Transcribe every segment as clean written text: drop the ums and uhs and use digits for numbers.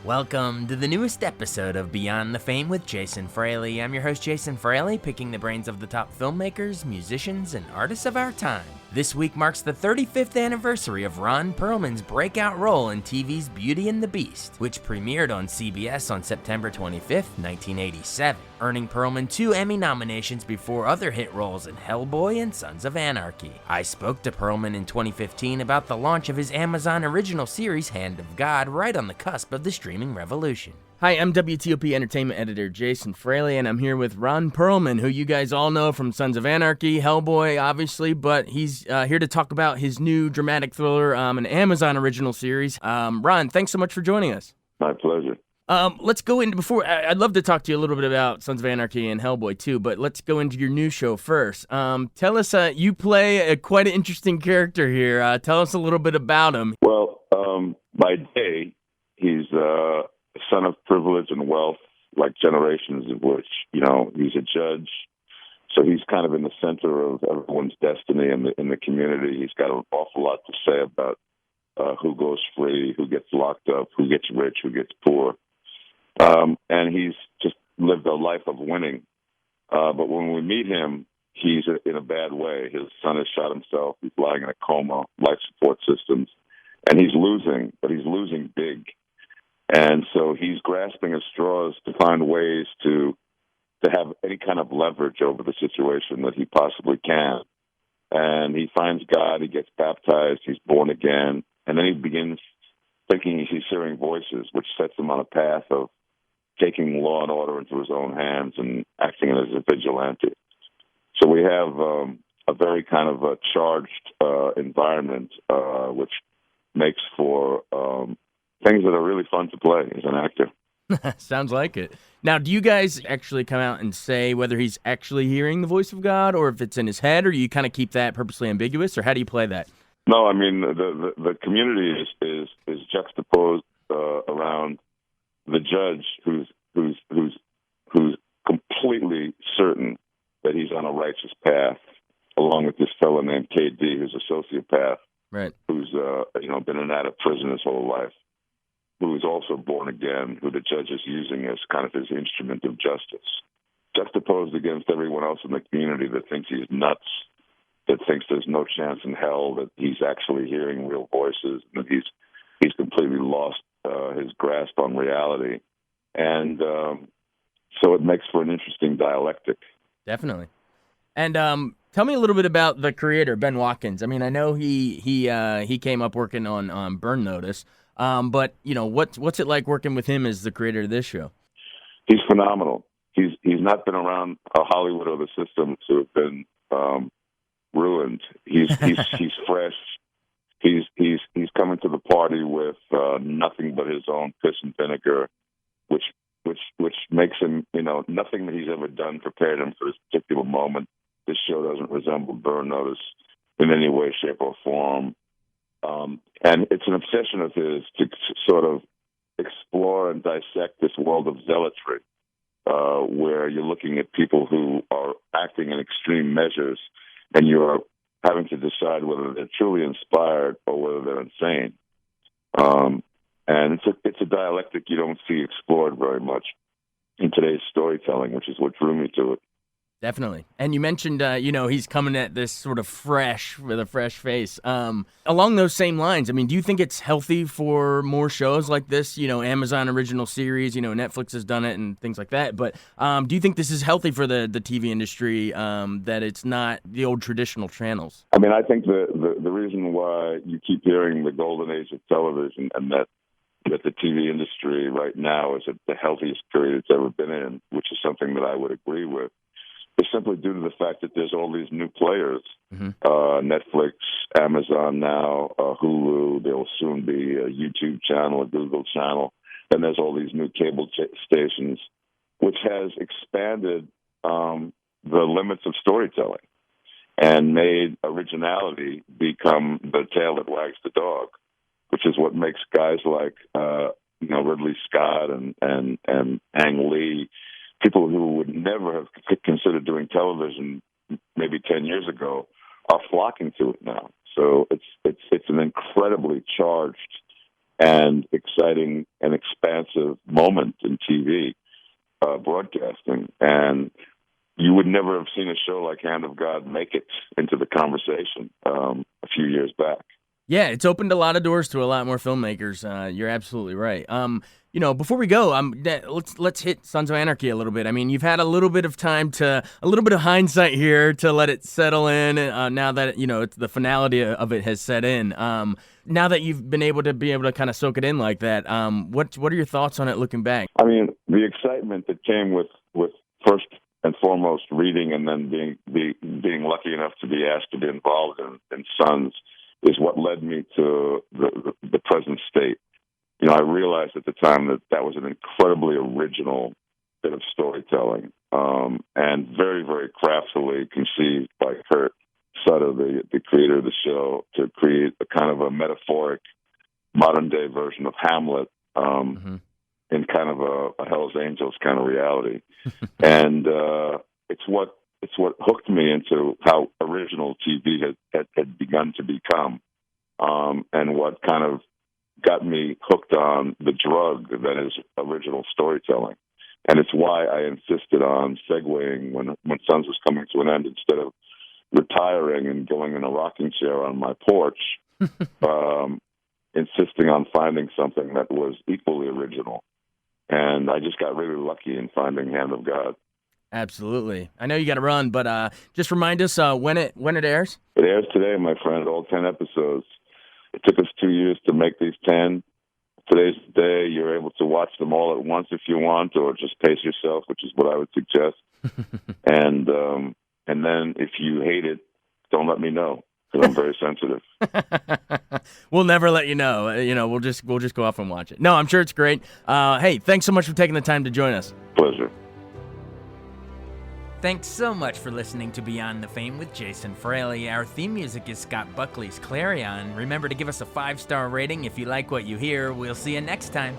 Welcome to the newest episode of Beyond the Fame with Jason Fraley. I'm your host, Jason Fraley, picking the brains of the top filmmakers, musicians, and artists of our time. This week marks the 35th anniversary of Ron Perlman's breakout role in TV's Beauty and the Beast, which premiered on CBS on September 25th, 1987, earning Perlman 2 Emmy nominations before other hit roles in Hellboy and Sons of Anarchy. I spoke to Perlman in 2015 about the launch of his Amazon original series Hand of God, right on the cusp of the streaming revolution. Hi, I'm WTOP Entertainment Editor Jason Fraley, and I'm here with Ron Perlman, who you guys all know from Sons of Anarchy, Hellboy, obviously, but he's here to talk about his new dramatic thriller, an Amazon original series. Ron, thanks so much for joining us. My pleasure. Let's go into, I'd love to talk to you a little bit about Sons of Anarchy and Hellboy too, but let's go into your new show first. Tell us, you play quite an interesting character here. Tell us a little bit about him. Well, by day, he's a son of privilege and wealth, like generations of which, he's a judge. So he's kind of in the center of everyone's destiny in the community. He's got an awful lot to say about who goes free, who gets locked up, who gets rich, who gets poor. And he's just lived a life of winning. But when we meet him, he's in a bad way. His son has shot himself. He's lying in a coma, life support systems. And he's losing, but he's losing big. And so he's grasping at straws to find ways to have any kind of leverage over the situation that he possibly can. And he finds God, he gets baptized, he's born again, and then he begins thinking he's hearing voices, which sets him on a path of taking law and order into his own hands and acting as a vigilante. So we have a very kind of a charged environment, which makes for things that are really fun to play as an actor. Sounds like it. Now, do you guys actually come out and say whether he's actually hearing the voice of God or if it's in his head, or you kind of keep that purposely ambiguous, or how do you play that? No, I mean, the community is juxtaposed around the judge who's completely certain that he's on a righteous path, along with this fellow named KD, who's a sociopath, right? Who's been in and out of prison his whole life, who is also born again, who the judge is using as kind of his instrument of justice, juxtaposed against everyone else in the community that thinks he's nuts, that thinks there's no chance in hell that he's actually hearing real voices, that he's completely lost his grasp on reality. And so it makes for an interesting dialectic. Definitely. And tell me a little bit about the creator, Ben Watkins. I mean, I know he came up working on Burn Notice, but what's it like working with him as the creator of this show? He's phenomenal. He's not been around Hollywood or the system to have been ruined. He's fresh. He's coming to the party with nothing but his own piss and vinegar, which makes him, nothing that he's ever done prepared him for this particular moment. This show doesn't resemble Burn Notice in any way, shape, or form. And it's an obsession of his to sort of explore and dissect this world of zealotry, where you're looking at people who are acting in extreme measures, and you're having to decide whether they're truly inspired or whether they're insane. And it's a dialectic you don't see explored very much in today's storytelling, which is what drew me to it. Definitely. And you mentioned, he's coming at this sort of fresh, with a fresh face. Along those same lines, I mean, do you think it's healthy for more shows like this, Amazon original series, Netflix has done it and things like that, but do you think this is healthy for the TV industry, that it's not the old traditional channels? I mean, I think the reason why you keep hearing the golden age of television and that the TV industry right now is at the healthiest period it's ever been in, which is something that I would agree with, is simply due to the fact that there's all these new players, Netflix, Amazon now, Hulu. There will soon be a YouTube channel, a Google channel, and there's all these new cable stations, which has expanded the limits of storytelling and made originality become the tail that wags the dog, which is what makes guys like Ridley Scott and Ang Lee, people who would never have considered doing television maybe 10 years ago, are flocking to it now. So it's an incredibly charged and exciting and expansive moment in TV broadcasting. And you would never have seen a show like Hand of God make it into the conversation a few years back. Yeah, it's opened a lot of doors to a lot more filmmakers. You're absolutely right. Before we go, let's hit Sons of Anarchy a little bit. I mean, you've had a little bit of time a little bit of hindsight here to let it settle in. Now that it's the finality of it has set in. Now that you've been able to kind of soak it in like that, what are your thoughts on it looking back? I mean, the excitement that came with first and foremost reading, and then being lucky enough to be asked to be involved in Sons, is what led me to the present state. I realized at the time that was an incredibly original bit of storytelling, and very, very craftily conceived by Kurt Sutter, the creator of the show, to create a kind of a metaphoric modern-day version of Hamlet in kind of a Hell's Angels kind of reality. And it's what hooked me into how original TV had begun to become, and what kind of got me hooked on the drug that is original storytelling. And it's why I insisted on segueing when Sons was coming to an end, instead of retiring and going in a rocking chair on my porch, insisting on finding something that was equally original. And I just got really lucky in finding Hand of God. Absolutely. I know you got to run, but just remind us when it airs. It airs today, my friend, all 10 episodes. It took us 2 years to make these 10. Today's the day. You're able to watch them all at once if you want, or just pace yourself, which is what I would suggest. And then if you hate it, don't let me know, because I'm very sensitive. We'll never let you know. We'll just go off and watch it. No, I'm sure it's great. Hey, thanks so much for taking the time to join us. Pleasure. Thanks so much for listening to Beyond the Fame with Jason Fraley. Our theme music is Scott Buckley's Clarion. Remember to give us a 5-star rating if you like what you hear. We'll see you next time.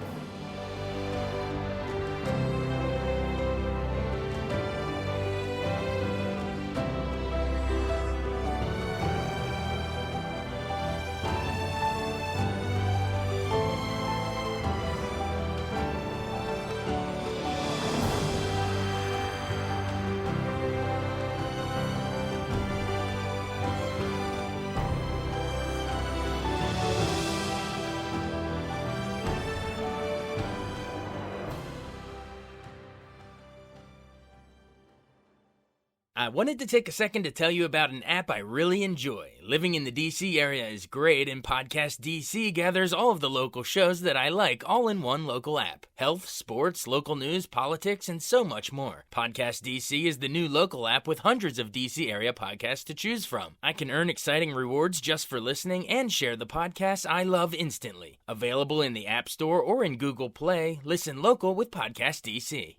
I wanted to take a second to tell you about an app I really enjoy. Living in the DC area is great, and Podcast DC gathers all of the local shows that I like all in one local app. Health, sports, local news, politics, and so much more. Podcast DC is the new local app with hundreds of DC area podcasts to choose from. I can earn exciting rewards just for listening and share the podcasts I love instantly. Available in the App Store or in Google Play, listen local with Podcast DC.